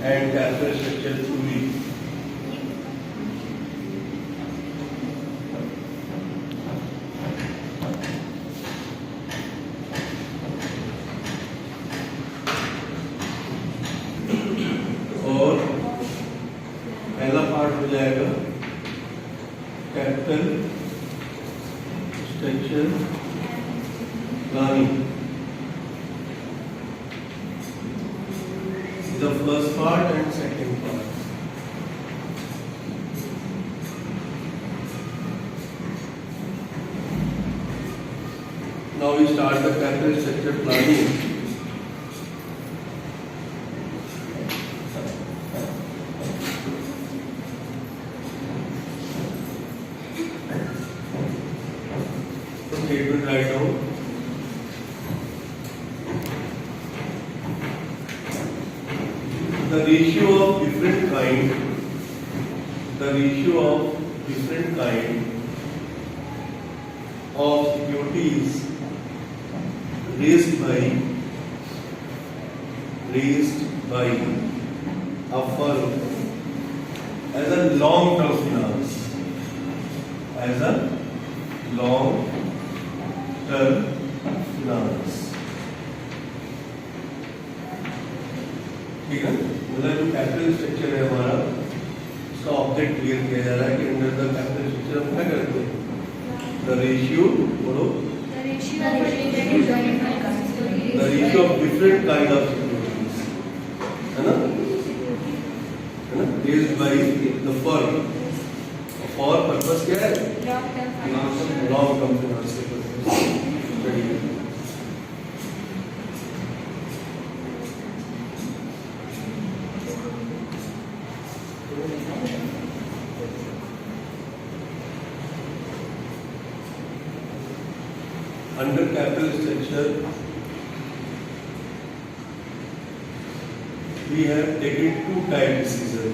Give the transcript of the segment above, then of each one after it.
and capital structure truly. और पहला part हो जाएगा capital structure planning. The first part and second part. Now we start the capital structure planning. So statement write down. The ratio of different kind of securities raised by a firm as a long-term finance, ठीक है. मतलब जो capital structure है हमारा, उसका object clear किया जा रहा है कि अंडर द कैपिटल स्ट्रक्चर हम क्या करते हैं. द रेशियो बोलो. The ratio of different kind of securities, है ना, raised by the firm for purpose क्या है, लॉन्ग टर्म फाइनेंस के purpose. Under capital structure, we have taken two type decision.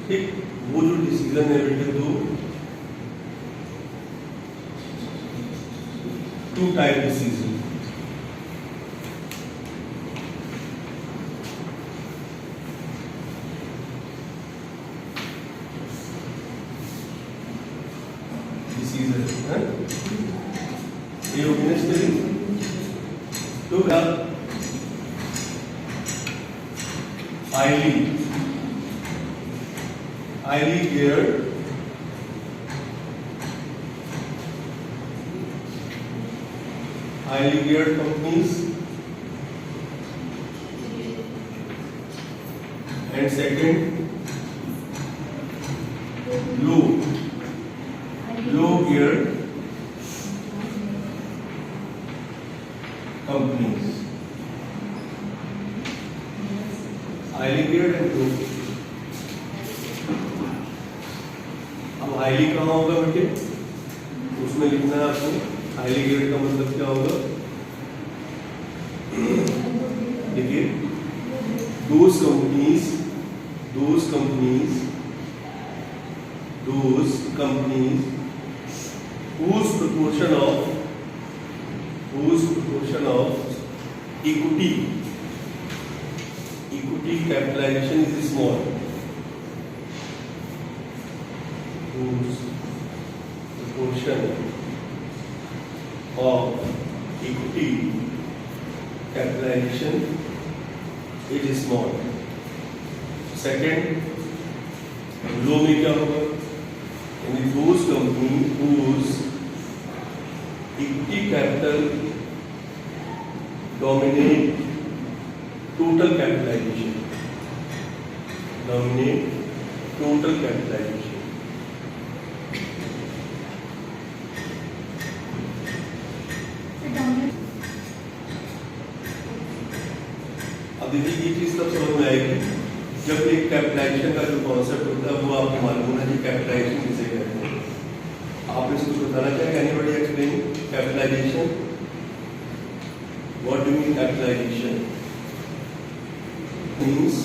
ठीक, वो जो डिसीजन है बेटे टू टाइप डिसीजन. ये ऑब्वियसली तो highly geared companies, and second low geared companies. Highly geared and low. अब हाईली कहाँ होगा बेटे, उसमें लिखना है आपको. हाईली गेयर्ड का मतलब क्या होगा, देखिए, those companies whose proportion of equity capitalization is small. Whose proportion of equity capitalization is small. Second, low में क्या होगा, यानी those company whose equity capital dominate total capitalization. अब देखिए ये चीज तब समझ में आएगी जब एक कैपिटलाइजेशन का जो कॉन्सेप्ट होता है वो आपको मालूम होना चाहिए. कैपिटलाइजेशन किसे कहते हैं, आप इसको बताना चाहेंगे. Anybody explain capitalisation. What do you mean capitalisation? Means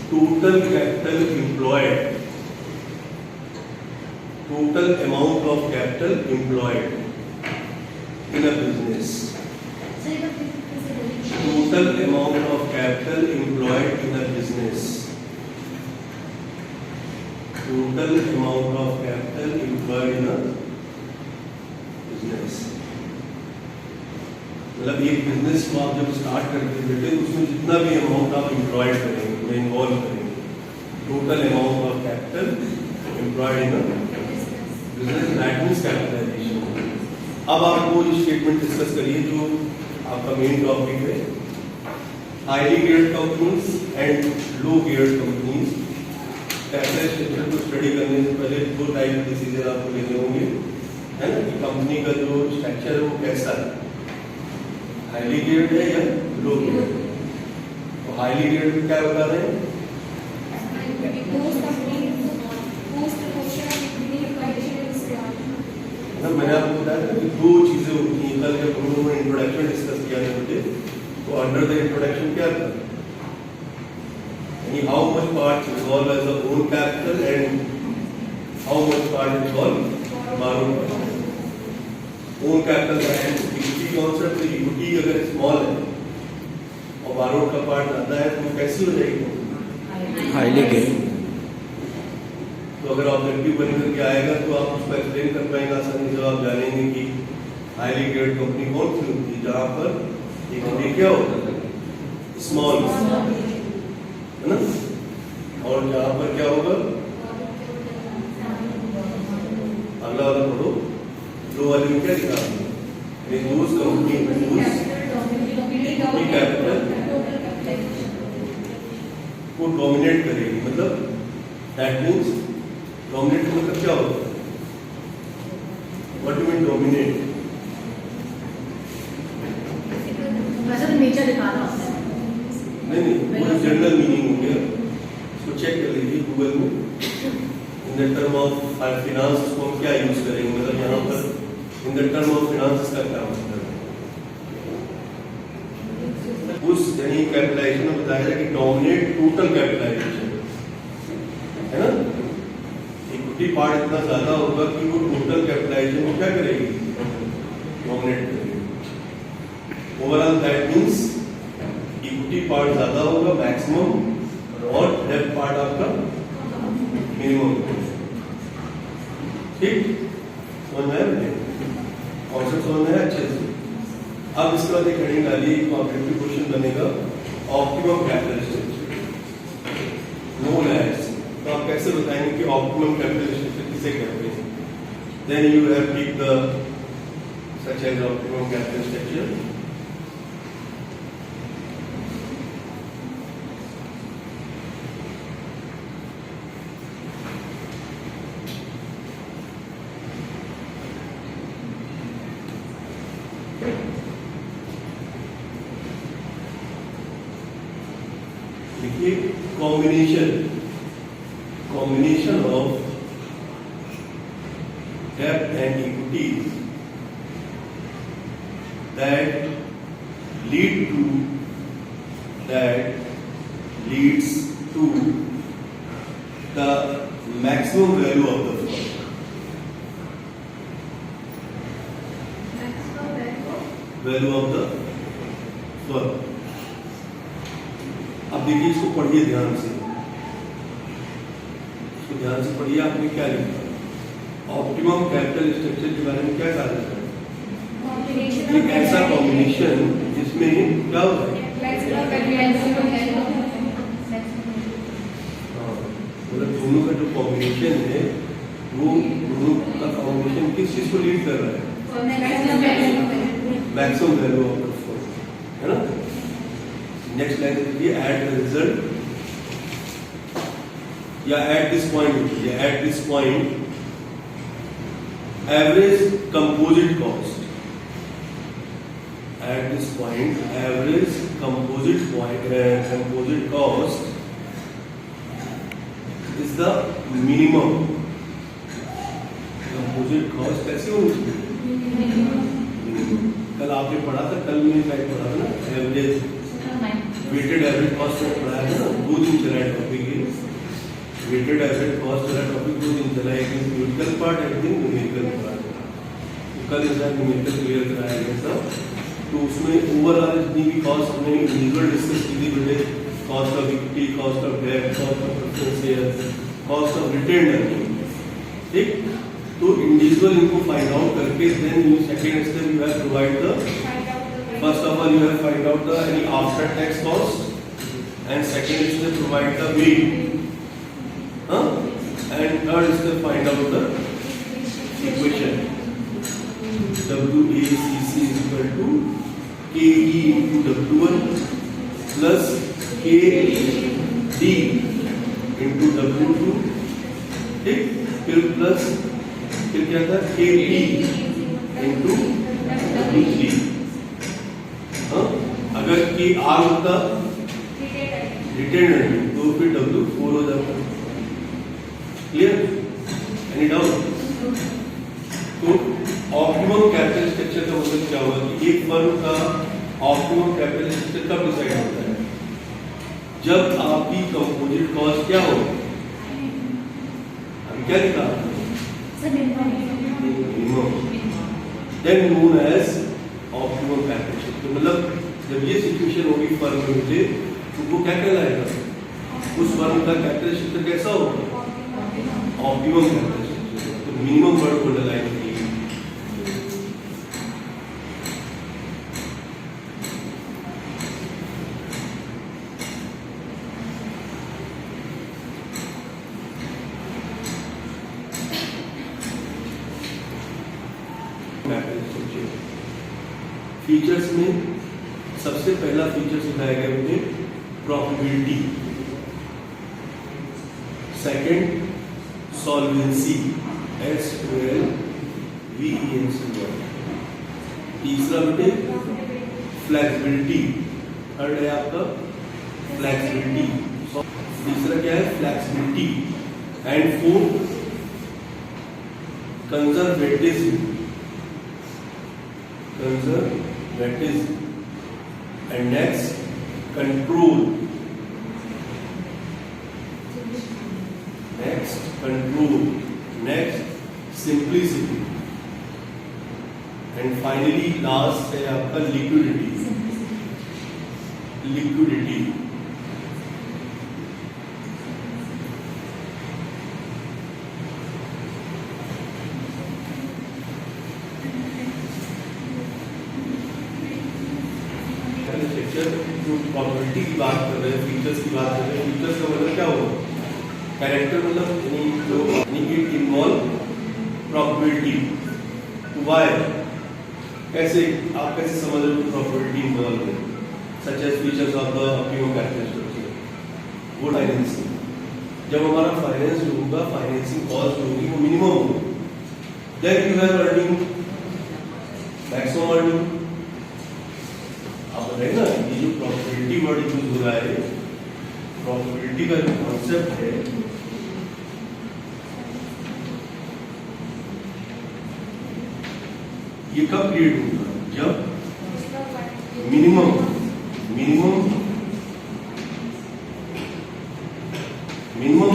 total capital employed, total amount of capital employed in a business. Total amount of capital employed in a business. Total amount of capital employed in a business. मतलब ये business को आप जब start करते हैं बेटे, उसमें जितना भी अमाउंट आप एम्प्लॉयड करेंगे, इन्वॉल्व करेंगे, total amount of capital employed in business, that means capitalisation. अब आप वो स्टेटमेंट डिस्कस करिए जो आपका मेन टॉपिक है, highly geared companies and low geared companies. Capital structure को स्टडी करने से पहले दो टाइप के डिसीजन आपको लेने होंगे, है ना, कि कंपनी का जो स्ट्रक्चर है वो कैसा है, हाईली गियर्ड है या लो गियर्ड। तो हाईली गियर्ड में क्या बता रहे हैं, मैंने आपको बताया था कि दो चीजें होती हैं। कल जब हम लोगों ने इंट्रोडक्शन डिस्कस किया था तो अंडर द इंट्रोडक्शन क्या था, यानी how much part involve as a own capital and how much part involve borrowed capital. Own capital का इक्विटी कॉन्सेप्ट, इक्विटी अगर स्मॉल है और बारोड का पार्ट आता है तो कैसी हो जाएगी, हाईली गियर्ड। तो अगर ऑब्जेक्टिव बन करके आएगा तो आप उसको एक्सप्लेन कर पाएंगे आसानी से। आप जानेंगे कि हाईली गियर्ड कंपनी कौन सी होती है, जहां पर इक्विटी क्या होता है, स्मॉल, है ना, और जहां पर क्या होगा, अगला वाला पढ़ो, लो वाले में क्या लिखा है, दोस्त कंपनी कैपिटल को डोमिनेट करेगी। मतलब दैट मीन्स डोमिनेट मतलब क्या होता है, व्हाट डू मीन डोमिनेट, वैसे तो नेचर दिखाना होता है। नहीं वो जनरल मीनिंग हो गया, इसको चेक कर लीजिए गूगल में। In the term of finance उसको हम क्या यूज करेंगे, मतलब यहाँ पर in the term of finance इसका क्या मतलब है। उस यानी कैपिटलाइजेशन में बताया जाए कि डोमिनेट टोटल कैपिटलाइजेशन, है ना, इक्विटी पार्ट इतना ज्यादा होगा कि वो टोटल कैपिटलाइजेशन को क्या करेगी, डोमिनेट करेगी। Overall that means equity part ज्यादा होगा मैक्सिमम और डेब्ट पार्ट आपका मिनिमम। ठीक, समझ में आया, कॉन्सेप्ट समझ में आया अच्छे से। अब इसके बाद एक हेडिंग डाली, कॉम्पिटिटिव क्वेश्चन बनेगा optimum capital structure known as. तो आप कैसे बताएंगे कि ऑप्टिमम कैपिटल स्ट्रक्चर किसे कहते हैं, then you have tick the such as optimum capital structure. देखिए combination of debt and equities that leads to the maximum value of the firm. Value of the firm. अब देखिए इसको पढ़िए ध्यान से, इसको ध्यान से पढ़िए। आपने क्या लिखा, ऑप्टिमम कैपिटल स्ट्रक्चर के बारे में क्या कहा जाता है, एक ऐसा कॉम्बिनेशन जिसमें क्या होता है, मतलब दोनों का जो कॉम्बिनेशन है वो दोनों का कॉम्बिनेशन किस चीज को लीड कर रहा है, maximum value of the firm, है ना। नेक्स्ट लाइन देखिए, एट द रिजल्ट या at this point, at this point average composite cost, at this point average composite cost is the minimum. Composite cost कैसे होगी, कल आपने पढ़ा था, कल मैंने पढ़ा था ना, एवरेज वेटेड एवरेज कॉस्ट में पढ़ाया था ना, 2 दिन चला है टॉपिक ये, वेटेड एवरेज कॉस्ट वाला टॉपिक 2 दिन चला है, एक दिन थ्योरेटिकल पार्ट, एक दिन न्यूमेरिकल पार्ट। कल इंसान न्यूमेरिकल क्लियर कराया गया, तो उसमें ओवरऑल जितनी भी कॉस्ट हमने इंडिविजुअल डिस्कस की थी बेटे, cost of equity, cost of debt, cost of preference shares, cost of retained earning, ठीक। तो इंडिविजुअल इनको फाइंड आउट करके then you second step you have provide the first of all you have find out the any after tax cost and second step provide the weight, and third step find out the equation WACC is equal to KE into W1 plus KD into W2, ठीक, फिर plus फिर क्या था KP into W3, अगर KR होता retained earning तो फिर W4 हो जाता। क्लियर? Any doubt? तो ऑप्टिमम कैपिटल स्ट्रक्चर का मतलब क्या होगा कि एक फर्म का ऑप्टिमम कैपिटल स्ट्रक्चर कब डिसाइड होता है? जब आपकी कंपोजिट कॉस्ट क्या हो, अभी क्या लिखा, minimum, then known as optimum capital structure. मतलब जब ये सिचुएशन होगी फर्म में मुझे, तो वो क्या कहलाएगा, उस फर्म का कैपिटल स्ट्रक्चर कैसा होगा, ऑप्टिमम कैपिटल स्ट्रक्चर। तो मिनिमम वर्ड को लगाएंगे फीचर्स में सबसे पहला फीचर्स बताया गया मुझे प्रॉफिटेबिलिटी, सेकंड सॉल्वेंसी SOLVENCY, तीसरा बेटे फ्लेक्सिबिलिटी, थर्ड है आपका फ्लेक्सिबिलिटी, तीसरा क्या है flexibility, and fourth conservatism, and next control, next simplicity, and finally last है आपका liquidity। प्रॉपर्टी की बात कर रहे हैं, फीचर्स की बात कर रहे हैं। फीचर्स का मतलब क्या होगा, कैरेक्टर मतलब जो इट इन्वॉल्व प्रॉपर्टी, वाई, कैसे आप कैसे समझ रहे हो प्रॉपर्टी इन्वॉल्व है, such as features of the optimum capital structure. वो फाइनेंसिंग, जब हमारा फाइनेंस जो होगा, फाइनेंसिंग कॉस्ट जो होगी वो मिनिमम होगी, then you have earning maximum earning. आप बताइए ना, ये जो प्रॉफिटेबिलिटी वर्ड यूज हो रहा है, प्रॉफिटेबिलिटी का जो कॉन्सेप्ट है, ये कब क्रिएट होगा, जब minimum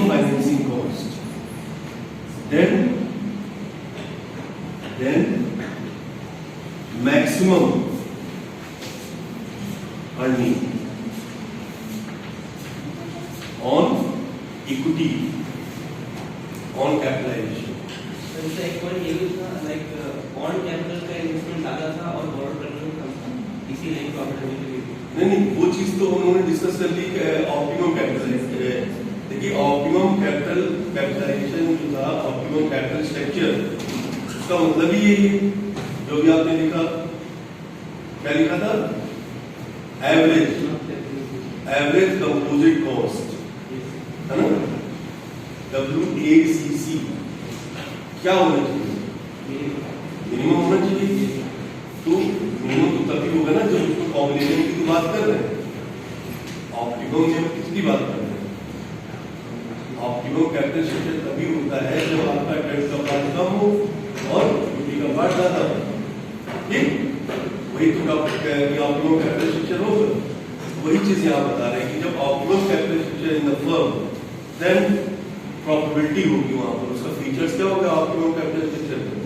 financing cost, then maximum earning on equity, on capitalization। एक बार ये भी था लाइक ऑन कैपिटल का इन्वेस्टमेंट ज्यादा था और बोरो कैपिटल कम था, इसीलिए प्रॉफिटेबिलिटी। नहीं, वो चीज तो उन्होंने डिस्कस कर ली ऑप्टिमम कैपिटलाइजेशन। देखिए ऑप्टिमम कैपिटलाइजेशन जो था, ऑप्टिमम कैपिटल स्ट्रक्चर, उसका मतलब ही यही है जो भी आपने लिखा, क्या लिखा था, एवरेज कंपोजिट कॉस्ट, है ना, WACC क्या होना चाहिए, मिनिमम होना चाहिए। तो मिनिमम तो तभी होगा ना जब उसको कॉम्बिनेशन की बात कर रहे हैं, ऑप्टिमम में किसकी बात कर रहे हैं, ऑप्टिमम कैपिटल स्ट्रक्चर तभी होता है जब आपका डेट का पार्ट कम हो और इक्विटी का पार्ट ज्यादा हो, ठीक, वही तो ऑप्टिमम कैपिटल स्ट्रक्चर होगा। वही चीज यहाँ बता रहे हैं कि जब optimum capital structure in the firm, then profitability होगी वहां पर। उसका फीचर्स क्या होगा ऑप्टिमम कैपिटल स्ट्रक्चर में,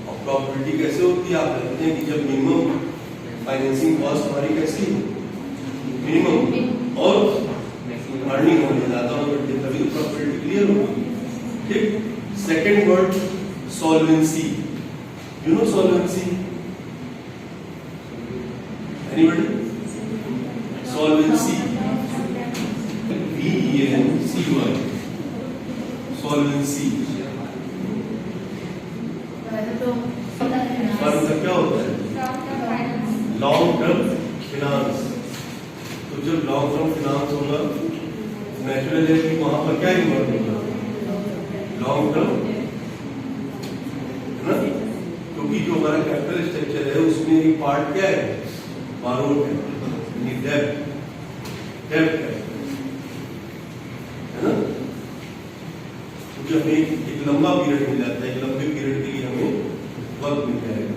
और प्रॉफिटेबिलिटी कैसे होती है, आप देखते हैं कि जब मिनिमम फाइनेंसिंग कॉस्ट हमारी कैसी मिनिमम और मैक्सिमम अर्निंग होने ज्यादा होगी तभी तो प्रॉफिट क्लियर होगी। ठीक। Second word solvency. You know solvency? Anybody? Solvency VENCY solvency वैसे तो फर्म का क्या होता है? Long term finance. तो जब लॉन्ग टर्म फिनांस होगा नेचुरल है कि वहां पर क्या इन्वॉल्व होगा? लॉन्ग टर्म, है ना? क्योंकि जो हमारा कैपिटल स्ट्रक्चर है उसमें एक पार्ट क्या है? बारोड है, यानी डेब्ट है ना? क्योंकि हमें एक लंबा पीरियड मिल जाता है, एक लंबे पीरियड के लिए हमें वक्त मिल जाएगा।